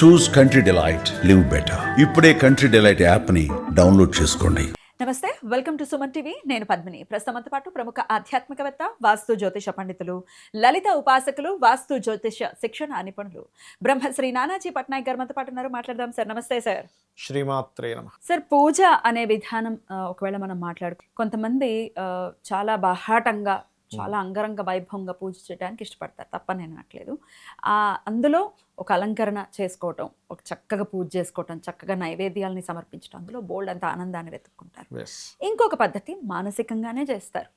చూస్ country delight, live better. ఇప్పుడే country delight యాప్ని download చేసుకోండి. నమస్తే, వెల్కమ్ టు సుమన్ టీవీ. నేను పద్మిని. ప్రస్తుతంతో పాటు ప్రముఖ ఆధ్యాత్మికవేత్త, వాస్తు జ్యోతిష పండితులు, లలిత ఉపాసకులు, వాస్తు జ్యోతిష శిక్షణ నిపుణులు బ్రహ్మశ్రీ నానాజీ పట్నాయక్ గారు మనతో పాటు ఉన్నారు. మాట్లాడదాం సార్. నమస్తే సార్. శ్రీమాత్రే నమః. సార్, పూజ అనే విధానం ఒకవేళ మనం మాట్లాడుకో, కొంతమంది చాలా బాహాటంగా, చాలా అంగరంగ వైభవంగా పూజ చేయడానికి ఇష్టపడతారు, తప్ప నేను అనట్లేదు. అందులో ఒక అలంకరణ చేసుకోవటం, ఒక చక్కగా పూజ చేసుకోవటం, చక్కగా నైవేద్యాలని సమర్పించడం, అందులో బోల్డ్ అంత ఆనందాన్ని వెతుక్కుంటారు. ఇంకొక పద్ధతి మానసికంగానే చేస్తారు.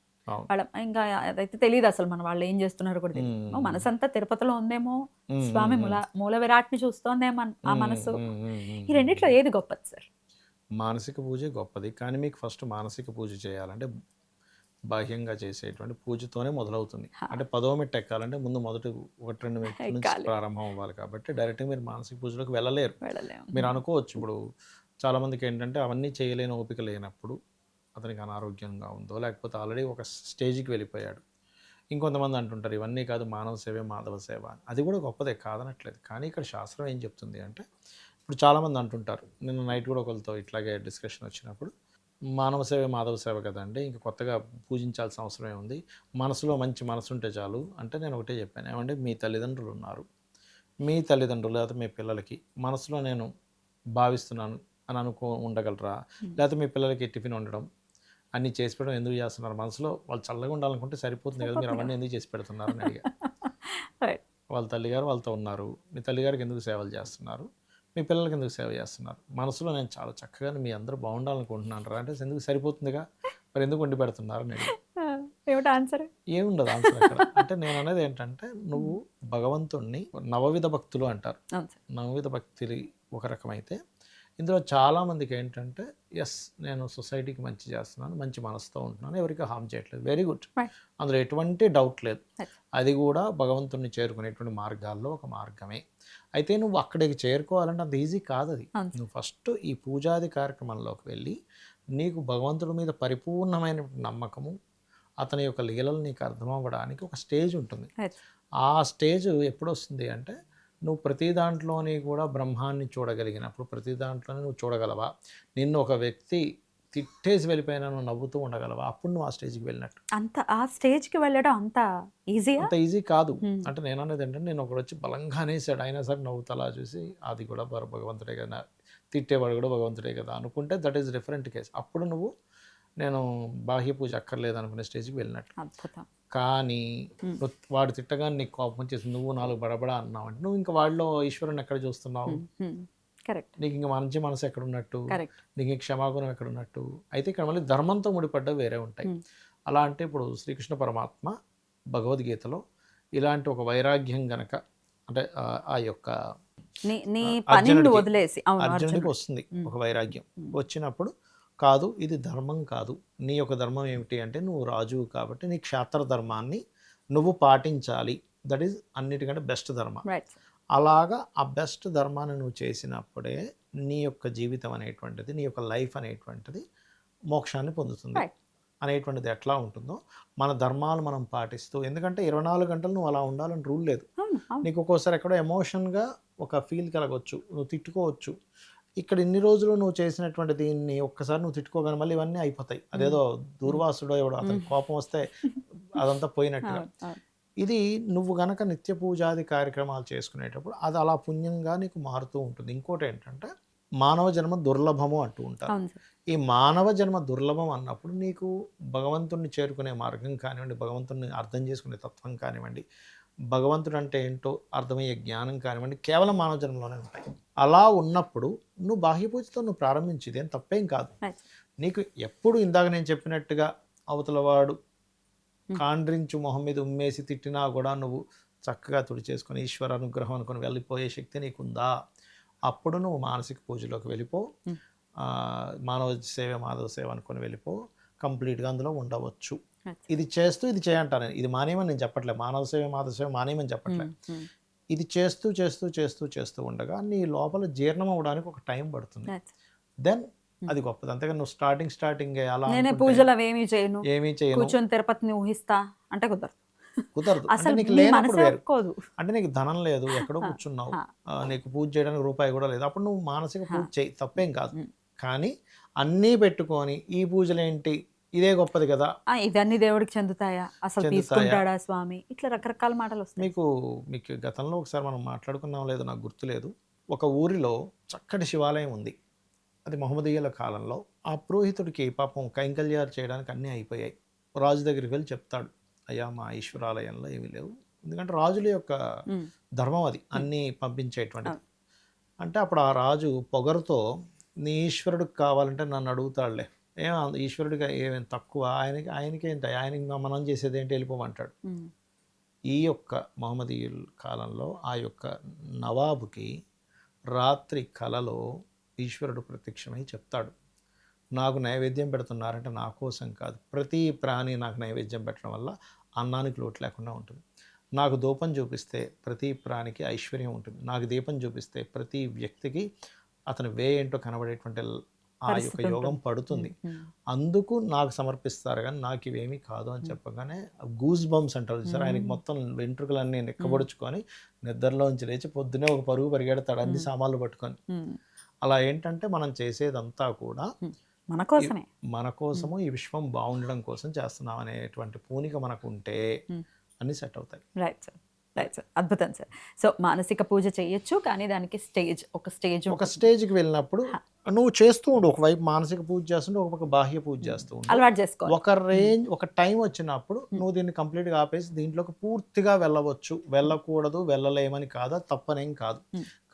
వాళ్ళ ఇంకా అదైతే తెలియదు అసలు, మన వాళ్ళు ఏం చేస్తున్నారు కూడా తెలియదు. మనసంతా తిరుపతిలో ఉందేమో, స్వామి మూల విరాట్ని చూస్తోందేమో ఆ మనసు. ఈ రెండిట్లో ఏది గొప్పది సార్? మానసిక పూజ గొప్పది, కానీ మీకు ఫస్ట్ మానసిక పూజ చేయాలంటే బాహ్యంగా చేసేటువంటి పూజతోనే మొదలవుతుంది. అంటే 10వ మెట్టు ఎక్కాలంటే ముందు మొదటి 1-2 మెట్ల నుంచి ప్రారంభం అవ్వాలి. కాబట్టి డైరెక్ట్గా మీరు మానసిక పూజలోకి వెళ్ళలేరు. మీరు అనుకోవచ్చు, ఇప్పుడు చాలామందికి ఏంటంటే అవన్నీ చేయలేని ఓపిక లేనప్పుడు, అతనికి అనారోగ్యంగా ఉందో, లేకపోతే ఆల్రెడీ ఒక స్టేజ్కి వెళ్ళిపోయాడు. ఇంకొంతమంది అంటుంటారు ఇవన్నీ కాదు, మానవ సేవే మాధవ సేవ అని. అది కూడా గొప్పదే, కాదనట్లేదు. కానీ ఇక్కడ శాస్త్రం ఏం చెప్తుంది అంటే, ఇప్పుడు చాలామంది అంటుంటారు, నిన్న నైట్ కూడా ఒకరితో ఇట్లాగే డిస్కషన్ వచ్చినప్పుడు, మానవ సేవే మాధవ సేవ కదండి, ఇంకా కొత్తగా పూజించాల్సిన అవసరం ఏముంది, మనసులో మంచి మనసు ఉంటే చాలు అంటే, నేను ఒకటే చెప్పాను, ఏమంటే మీ తల్లిదండ్రులు ఉన్నారు, మీ తల్లిదండ్రులు లేకపోతే మీ పిల్లలకి మనసులో నేను భావిస్తున్నాను అని ఉండగలరా? లేకపోతే మీ పిల్లలకి టిఫిన్ వండడం అన్నీ చేసి పెట్టడం ఎందుకు చేస్తున్నారు? మనసులో వాళ్ళు చల్లగా ఉండాలనుకుంటే సరిపోతుంది కదా, మీరు అవన్నీ ఎందుకు చేసి పెడుతున్నారు అని అడిగా. వాళ్ళ తల్లిగారు వాళ్ళతో ఉన్నారు, మీ తల్లిగారికి ఎందుకు సేవలు చేస్తున్నారు, మీ పిల్లలకి ఎందుకు సేవ చేస్తున్నారు? మనసులో నేను చాలా చక్కగా మీ అందరూ బాగుండాలనుకుంటున్నాను రా అంటే, ఎందుకు సరిపోతుందిగా, మరి ఎందుకు వండి పెడుతున్నారు అని ఏమిటి ఆన్సర్? ఏముండదు ఆన్సర్ అక్కడ. అంటే నేను అనేది ఏంటంటే, నువ్వు భగవంతుణ్ణి నవవిధ భక్తులు అంటారు. నవవిధ భక్తులు ఒక రకమైతే, ఇందులో చాలామందికి ఏంటంటే, ఎస్ నేను సొసైటీకి మంచి చేస్తున్నాను, మంచి మనసుతో ఉంటున్నాను, ఎవరికి హామ్ చేయట్లేదు, వెరీ గుడ్, అందులో ఎటువంటి డౌట్ లేదు. అది కూడా భగవంతుణ్ణి చేరుకునేటువంటి మార్గాల్లో ఒక మార్గమే. అయితే నువ్వు అక్కడికి చేరుకోవాలంటే అంత ఈజీ కాదు అది. నువ్వు ఫస్ట్ ఈ పూజాది కార్యక్రమంలోకి వెళ్ళి, నీకు భగవంతుడి మీద పరిపూర్ణమైన నమ్మకము, అతని యొక్క లీలలు నీకు అర్థం అవ్వడానికి ఒక స్టేజ్ ఉంటుంది. ఆ స్టేజ్ ఎప్పుడు వస్తుంది అంటే, నువ్వు ప్రతి దాంట్లోని కూడా బ్రహ్మాన్ని చూడగలిగినప్పుడు, ప్రతి దాంట్లోనే నువ్వు చూడగలవా, నిన్ను ఒక వ్యక్తి తిట్టేసి వెళ్ళిపోయినా నువ్వు నవ్వుతూ ఉండగలవా, అప్పుడు నువ్వు ఆ స్టేజ్కి వెళ్ళినట్టు. ఆ స్టేజ్కి వెళ్ళడం అంత ఈజీ? అంత ఈజీ కాదు. అంటే నేను అనేది ఏంటంటే, నేను ఒకడు వచ్చి బలంగా అనేసాడు, అయినా సరే నవ్వుతూ అలా చూసి, అది కూడా భగవంతుడే కదా, తిట్టేవాడు కూడా భగవంతుడే కదా అనుకుంటే, దట్ ఈస్ డిఫరెంట్ కేస్. అప్పుడు నువ్వు నేను బాహ్య పూజ అక్కర్లేదు అనుకునే స్టేజ్కి వెళ్ళినట్టు. కానీ వాడు తిట్టగానే నీకు కోపం వచ్చేసి నువ్వు 4 బడబడా అన్నావు అంటే, నువ్వు ఇంకా వాడిలో ఈశ్వరుని ఎక్కడ చూస్తున్నావు? నీకు ఇంకా మంచి మనసు ఎక్కడున్నట్టు, నీకు క్షమాగుణం ఎక్కడున్నట్టు? అయితే ఇక్కడ మళ్ళీ ధర్మంతో ముడిపడ్డవి వేరే ఉంటాయి. అలా అంటే ఇప్పుడు శ్రీకృష్ణ పరమాత్మ భగవద్గీతలో ఇలాంటి ఒక వైరాగ్యం గనక, అంటే ఆ యొక్క అర్జునుడికి వస్తుంది ఒక వైరాగ్యం, వచ్చినప్పుడు కాదు ఇది ధర్మం కాదు, నీ యొక్క ధర్మం ఏమిటి అంటే, నువ్వు రాజువు కాబట్టి నీ క్షాత్ర ధర్మాన్ని నువ్వు పాటించాలి, దట్ ఈజ్ అన్నిటికంటే బెస్ట్ ధర్మ. అలాగా ఆ బెస్ట్ ధర్మాన్ని నువ్వు చేసినప్పుడే నీ యొక్క జీవితం అనేటువంటిది, నీ యొక్క లైఫ్ అనేటువంటిది మోక్షాన్ని పొందుతుంది. అనేటువంటిది ఎట్లా ఉంటుందో మన ధర్మాలు మనం పాటిస్తూ, ఎందుకంటే 24 గంటలు నువ్వు అలా ఉండాలని రూల్ లేదు. నీకు ఒక్కోసారి ఎక్కడో ఎమోషన్గా ఒక ఫీల్ కలగవచ్చు, నువ్వు తిట్టుకోవచ్చు. ఇక్కడ ఇన్ని రోజులు నువ్వు చేసినటువంటి దీన్ని ఒక్కసారి నువ్వు తిట్టుకోగానే మళ్ళీ ఇవన్నీ అయిపోతాయి. అదేదో దూర్వాసుడో ఎవడో అతని కోపం వస్తే అదంతా పోయినట్టుగా. ఇది నువ్వు గనక నిత్య పూజాది కార్యక్రమాలు చేసుకునేటప్పుడు అది అలా పుణ్యంగా నీకు మారుతూ ఉంటుంది. ఇంకోటి ఏంటంటే, మానవ జన్మ దుర్లభము అంటూ ఉంటారు. ఈ మానవ జన్మ దుర్లభం అన్నప్పుడు నీకు భగవంతుణ్ణి చేరుకునే మార్గం కానివ్వండి, భగవంతుణ్ణి అర్థం చేసుకునే తత్వం కానివ్వండి, భగవంతుడు అంటే ఏంటో అర్థమయ్యే జ్ఞానం కానివ్వండి, కేవలం మానవ జన్మలోనే ఉంటాయి. అలా ఉన్నప్పుడు నువ్వు బాహ్య పూజతో నువ్వు ప్రారంభించి, ఇదేం తప్పేం కాదు. నీకు ఎప్పుడు ఇందాక నేను చెప్పినట్టుగా అవతలవాడు కాండ్రించు మొహం మీద ఉమ్మేసి తిట్టినా కూడా నువ్వు చక్కగా తుడిచేసుకొని ఈశ్వర అనుగ్రహం అనుకుని వెళ్ళిపోయే శక్తి నీకుందా, అప్పుడు నువ్వు మానసిక పూజలోకి వెళ్ళిపో, మానవ సేవ మాధవ సేవ అనుకుని వెళ్ళిపో, కంప్లీట్గా అందులో ఉండవచ్చు. ఇది చేస్తూ ఇది చేయంటాను, ఇది మానేయమని నేను చెప్పట్లేదు, మానవ సేవ మాధవ సేవ మానేయమని చెప్పట్లేదు. ఇది చేస్తూ చేస్తూ చేస్తూ చేస్తూ ఉండగా నీ లోపల జీర్ణం అవ్వడానికి ఒక టైం పడుతుంది. దెన్ అది గొప్పది. అంతేగా నువ్వు స్టార్టింగ్ అలా పూజలు ఏమీ చేయను, కూర్చొని తిరుపతిని ఊహిస్తా అంటే కుదరదు. కుదరదు. అంటే అసలు నీకు మీ లేనప్పుడు మనసే వేరు. ఒప్పుకోదు. అంటే నీకు ధనం లేదు, ఎక్కడో కూర్చున్నావు, నీకు పూజ చేయడానికి రూపాయి కూడా లేదు, అప్పుడు నువ్వు మానసిక పూజ చేయి, తప్పేం కాదు. కానీ అన్నీ పెట్టుకొని ఈ పూజలేంటి, ఇదే గొప్పది కదా, ఇవన్నీ దేవుడికి చెందుతాయా, అసలు తీసుకుంటాడా స్వామి, ఇట్లా రకరకాల మాటలు వస్తాయి. మీకు గతంలో ఒకసారి మనం మాట్లాడుకున్నాం లేదో నాకు గుర్తులేదు. ఒక ఊరిలో చక్కటి శివాలయం ఉంది, అది మహమ్మదీయుల కాలంలో. ఆ పురోహితుడికి పాపం కైంకల్యాలు చేయడానికి అన్నీ అయిపోయాయి. రాజు దగ్గరికి వెళ్ళి చెప్తాడు, అయ్యా మా ఈశ్వరాలయంలో ఏమీ లేవు, ఎందుకంటే రాజుల యొక్క ధర్మం అది అన్నీ పంపించేటువంటిది. అంటే అప్పుడు ఆ రాజు పొగరుతో, నీ ఈశ్వరుడికి కావాలంటే నన్ను అడుగుతాడులే, ఈశ్వరుడిగా ఏమేమి తక్కువ, ఆయనకేంటి, ఆయనకి మనం చేసేది ఏంటి, వెళ్ళిపోమంటాడు. ఈ యొక్క మహమ్మదీయుల కాలంలో ఆ యొక్క నవాబుకి రాత్రి కలలో ఈశ్వరుడు ప్రత్యక్షమై చెప్తాడు, నాకు నైవేద్యం పెడుతున్నారంటే నా కోసం కాదు, ప్రతి ప్రాణి నాకు నైవేద్యం పెట్టడం వల్ల అన్నానికి లోటు లేకుండా ఉంటుంది, నాకు ధూపం చూపిస్తే ప్రతి ప్రాణికి ఐశ్వర్యం ఉంటుంది, నాకు దీపం చూపిస్తే ప్రతి వ్యక్తికి అతని ఏంటో కనబడేటువంటి ఆ యొక్క యోగం పడుతుంది, అందుకు నాకు సమర్పిస్తారు కానీ నాకు ఇవేమీ కాదు అని చెప్పగానే గూస్ బంప్స్ అంటారు సార్, ఆయనకి మొత్తం వెంట్రుకలన్నీ నెక్కబడుచుకొని నిద్రలోంచి లేచి పొద్దునే ఒక పరుగు పరిగెడతాడు అన్ని సామాన్లు పట్టుకొని. అలా ఏంటంటే మనం చేసేదంతా కూడా మన కోసము, ఈ విశ్వం బాగుండడం కోసం చేస్తున్నాం అనేటువంటి పూనిక మనకు ఉంటే అన్ని సెట్ అవుతాయి. రైట్ సార్, రైట్ సార్, అద్భుతం సార్. సో మానసిక పూజ చేయొచ్చు, కానీ దానికి ఒక స్టేజ్కి వెళ్ళినప్పుడు నువ్వు చేస్తూ ఉండు, ఒకవైపు మానసిక పూజ చేస్తుంటే ఒక బాహ్య పూజ చేస్తూ ఉండు, అలవాటు చేసుకో. ఒక టైం వచ్చినప్పుడు నువ్వు దీన్ని కంప్లీట్గా ఆపేసి దీంట్లోకి పూర్తిగా వెళ్ళవచ్చు, వెళ్ళకూడదు, వెళ్ళలేమని కాదు, తప్పనేం కాదు.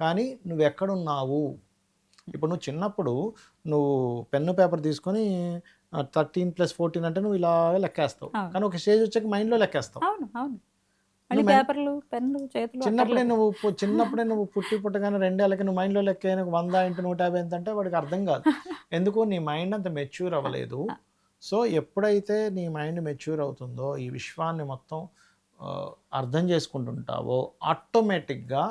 కానీ నువ్వు ఎక్కడున్నావు, ఇప్పుడు నువ్వు చిన్నప్పుడు నువ్వు పెన్ను పేపర్ తీసుకొని 13+14 అంటే నువ్వు ఇలా లెక్కేస్తావు, కానీ ఒక స్టేజ్ వచ్చాక మైండ్లో లెక్కేస్తావు. చిన్నప్పుడే నువ్వు పుట్టగానే 2 ఏళ్ళకి నువ్వు మైండ్లో లెక్క 100 × 150 ఎంత అంటే వాడికి అర్థం కాదు, ఎందుకు నీ మైండ్ అంత మెచ్యూర్ అవ్వలేదు. సో ఎప్పుడైతే నీ మైండ్ మెచ్యూర్ అవుతుందో, ఈ విశ్వాన్ని మొత్తం అర్థం చేసుకుంటుంటావో, ఆటోమేటిక్గా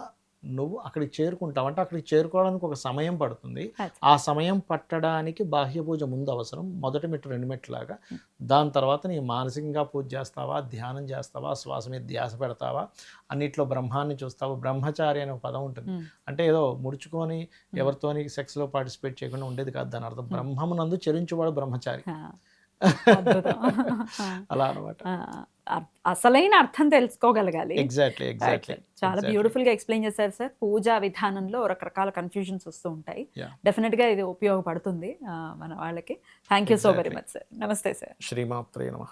నువ్వు అక్కడికి చేరుకుంటావు. అంటే అక్కడికి చేరుకోవడానికి ఒక సమయం పడుతుంది, ఆ సమయం పట్టడానికి బాహ్య పూజ ముందు అవసరం, మొదటి మెట్టు 2 మెట్లాగా. దాని తర్వాత నీ మానసికంగా పూజ చేస్తావా, ధ్యానం చేస్తావా, శ్వాస మీద ధ్యాస పెడతావా, అన్నిట్లో బ్రహ్మాన్ని చూస్తావా. బ్రహ్మచారి అనే ఒక పదం ఉంటుంది, అంటే ఏదో ముడుచుకొని ఎవరితోని సెక్స్లో పార్టిసిపేట్ చేయకుండా ఉండేది కాదు, దాని అర్థం బ్రహ్మమునందు చరించువాడు బ్రహ్మచారి. అలా అన్నమాట. అసలైన అర్థం తెలుసుకోగలగాలి. ఎగ్జాక్ట్లీ. చాలా బ్యూటిఫుల్ గా ఎక్స్ప్లెయిన్ చేశారు సార్. పూజా విధానంలో రకరకాల కన్ఫ్యూజన్స్ వస్తూ ఉంటాయి, డెఫినెట్ గా ఇది ఉపయోగపడుతుంది మన వాళ్ళకి. Thank you so very much sir. నమస్తే సార్. శ్రీమాత్రే నమః.